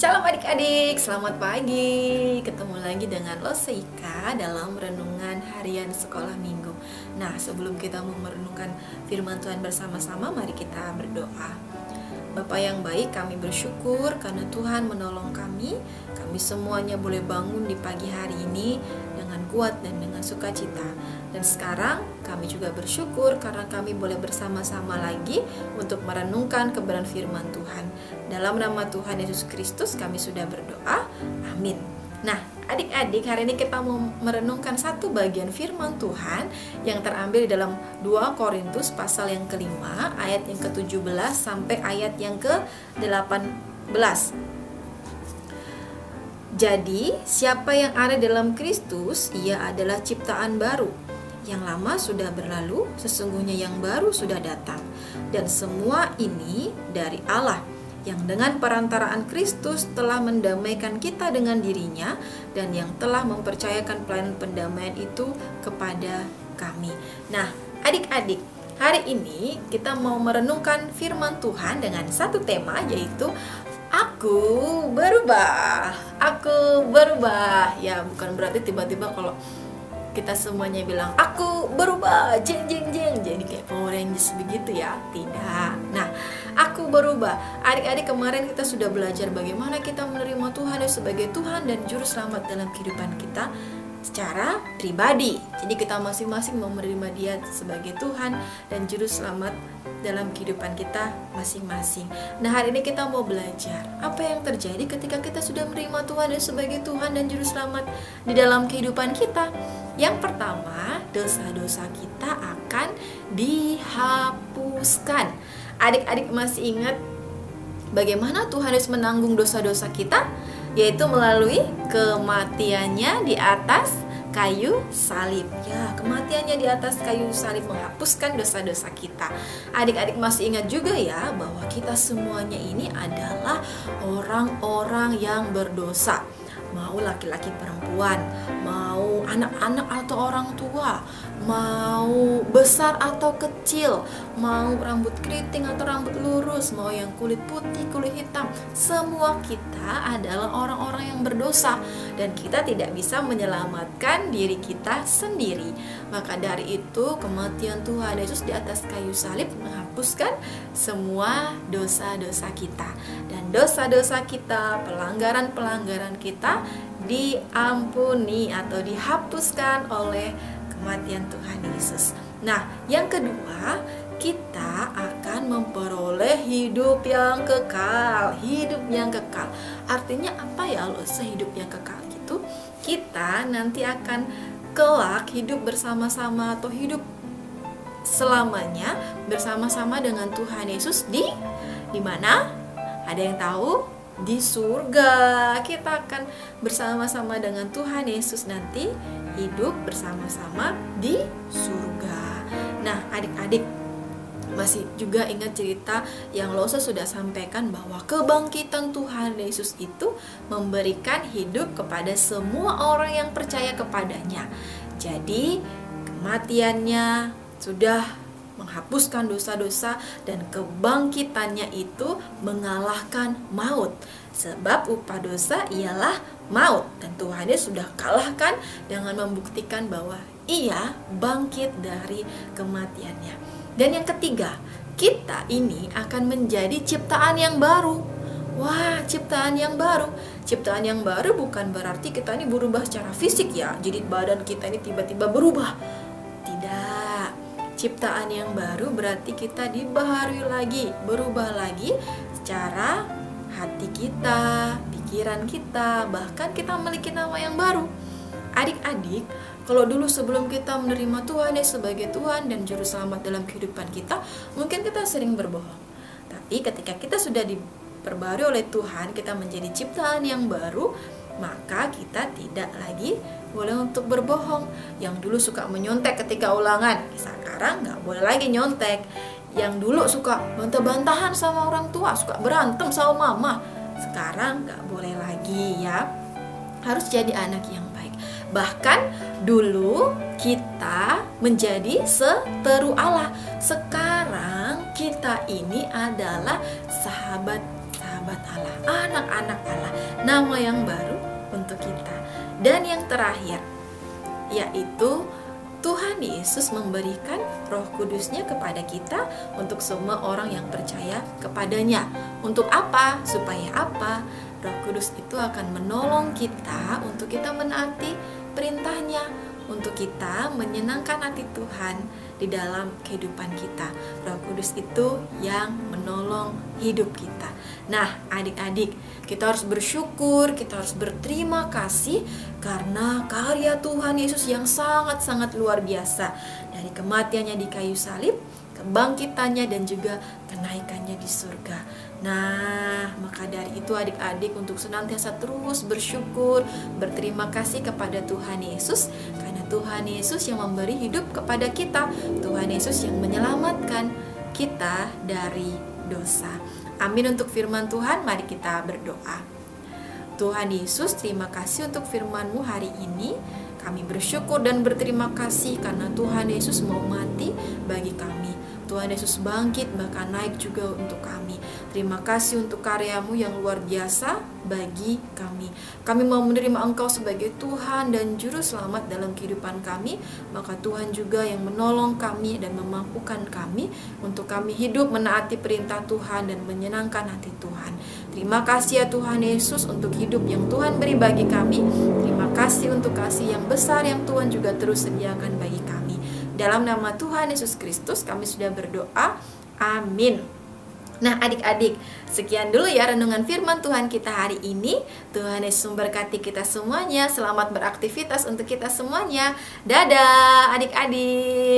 Shalom adik-adik, selamat pagi. Ketemu lagi dengan Loseika dalam renungan harian sekolah minggu. Nah, sebelum kita mau merenungkan firman Tuhan bersama-sama, mari kita berdoa. Bapa yang baik, kami bersyukur karena Tuhan menolong kami. Kami semuanya boleh bangun di pagi hari ini dengan kuat dan dengan sukacita. Dan sekarang kami juga bersyukur karena kami boleh bersama-sama lagi untuk merenungkan kebenaran firman Tuhan. Dalam nama Tuhan Yesus Kristus kami sudah berdoa, amin. Nah, adik-adik, hari ini kita mau merenungkan satu bagian firman Tuhan yang terambil di dalam 2 Korintus pasal yang kelima, ayat yang ke-17 sampai ayat yang ke-18. Jadi, siapa yang ada dalam Kristus, ia adalah ciptaan baru. Yang lama sudah berlalu, sesungguhnya yang baru sudah datang. Dan semua ini dari Allah, yang dengan perantaraan Kristus telah mendamaikan kita dengan dirinya, dan yang telah mempercayakan pelayanan pendamaian itu kepada kami. Nah, adik-adik, hari ini kita mau merenungkan firman Tuhan dengan satu tema, yaitu Aku berubah. Aku berubah. Ya, bukan berarti tiba-tiba kalau kita semuanya bilang aku berubah, jeng jeng jeng, jadi kayak Power Rangers begitu ya. Tidak. Nah, aku berubah. Adik-adik, kemarin kita sudah belajar bagaimana kita menerima Tuhan sebagai Tuhan dan Juru Selamat dalam kehidupan kita secara pribadi. Jadi kita masing-masing mau menerima Dia sebagai Tuhan dan Juru Selamat dalam kehidupan kita masing-masing. Nah, hari ini kita mau belajar apa yang terjadi ketika kita sudah menerima Tuhan sebagai Tuhan dan Juru Selamat di dalam kehidupan kita. Yang pertama, dosa-dosa kita akan dihapuskan. Adik-adik masih ingat bagaimana Tuhan Yesus menanggung dosa-dosa kita? Yaitu melalui kematiannya di atas kayu salib. Ya, kematiannya di atas kayu salib menghapuskan dosa-dosa kita. Adik-adik masih ingat juga ya bahwa kita semuanya ini adalah orang-orang yang berdosa. Mau laki-laki perempuan, mau anak-anak atau orang tua, mau besar atau kecil, mau rambut keriting atau rambut lurus, mau yang kulit putih, kulit hitam, semua kita adalah orang-orang yang berdosa dan kita tidak bisa menyelamatkan diri kita sendiri. Maka dari itu kematian Tuhan Yesus di atas kayu salib menghapuskan semua dosa-dosa kita, dan dosa-dosa kita, pelanggaran-pelanggaran kita diampuni atau dihapuskan oleh kematian Tuhan Yesus. Nah, yang kedua, kita akan memperoleh hidup yang kekal. Hidup yang kekal artinya apa ya loh, sehidup yang kekal gitu? Kita nanti akan kelak hidup bersama-sama atau hidup selamanya bersama-sama dengan Tuhan Yesus di mana? Ada yang tahu? Di surga. Kita akan bersama-sama dengan Tuhan Yesus nanti hidup bersama-sama di surga. Nah, adik-adik masih juga ingat cerita yang Losa sudah sampaikan bahwa kebangkitan Tuhan Yesus itu memberikan hidup kepada semua orang yang percaya kepadanya. Jadi kematiannya sudah menghapuskan dosa-dosa dan kebangkitannya itu mengalahkan maut. Sebab upah dosa ialah maut, dan Tuhan Yesus sudah kalahkan dengan membuktikan bahwa Ia bangkit dari kematiannya. Dan yang ketiga, kita ini akan menjadi ciptaan yang baru. Wah, ciptaan yang baru. Ciptaan yang baru bukan berarti kita ini berubah secara fisik ya. Jadi badan kita ini tiba-tiba berubah. Tidak. Ciptaan yang baru berarti kita dibaharui lagi, berubah lagi secara hati kita, pikiran kita, bahkan kita memiliki nama yang baru. Adik-adik, kalau dulu sebelum kita menerima Tuhan sebagai Tuhan dan Juru Selamat dalam kehidupan kita, mungkin kita sering berbohong. Tapi ketika kita sudah diperbarui oleh Tuhan, kita menjadi ciptaan yang baru, maka kita tidak lagi boleh untuk berbohong. Yang dulu suka menyontek ketika ulangan, sekarang nggak boleh lagi nyontek. Yang dulu suka bantah-bantahan sama orang tua, suka berantem sama mama, sekarang nggak boleh lagi ya. Harus jadi anak yang baik. Bahkan dulu kita menjadi seteru Allah, sekarang kita ini adalah sahabat sahabat Allah, anak-anak Allah, nama yang baru untuk kita. Dan yang terakhir, yaitu Tuhan Yesus memberikan Roh Kudus-Nya kepada kita untuk semua orang yang percaya kepadanya. Untuk apa? Supaya apa? Roh Kudus itu akan menolong kita untuk kita menaati perintahnya, untuk kita menyenangkan hati Tuhan di dalam kehidupan kita. Roh Kudus itu yang menolong hidup kita. Nah, adik-adik, kita harus bersyukur, kita harus berterima kasih karena karya Tuhan Yesus yang sangat-sangat luar biasa. Dari kematiannya di kayu salib, kebangkitannya, dan juga kenaikannya di surga. Nah, maka dari itu adik-adik untuk senantiasa terus bersyukur, berterima kasih kepada Tuhan Yesus, karena Tuhan Yesus yang memberi hidup kepada kita, Tuhan Yesus yang menyelamatkan kita dari dosa. Amin untuk firman Tuhan. Mari kita berdoa. Tuhan Yesus, terima kasih untuk firman-Mu hari ini. Kami bersyukur dan berterima kasih karena Tuhan Yesus mau mati bagi kami. Tuhan Yesus bangkit bahkan naik juga untuk kami. Terima kasih untuk karya-Mu yang luar biasa bagi kami. Kami mau menerima Engkau sebagai Tuhan dan Juru Selamat dalam kehidupan kami. Maka Tuhan juga yang menolong kami dan memampukan kami untuk kami hidup menaati perintah Tuhan dan menyenangkan hati Tuhan. Terima kasih ya Tuhan Yesus untuk hidup yang Tuhan beri bagi kami. Terima kasih untuk kasih yang besar yang Tuhan juga terus sediakan bagi kami. Dalam nama Tuhan Yesus Kristus kami sudah berdoa. Amin. Nah adik-adik, sekian dulu ya renungan firman Tuhan kita hari ini. Tuhan Yesus memberkati kita semuanya. Selamat beraktivitas untuk kita semuanya. Dadah adik-adik.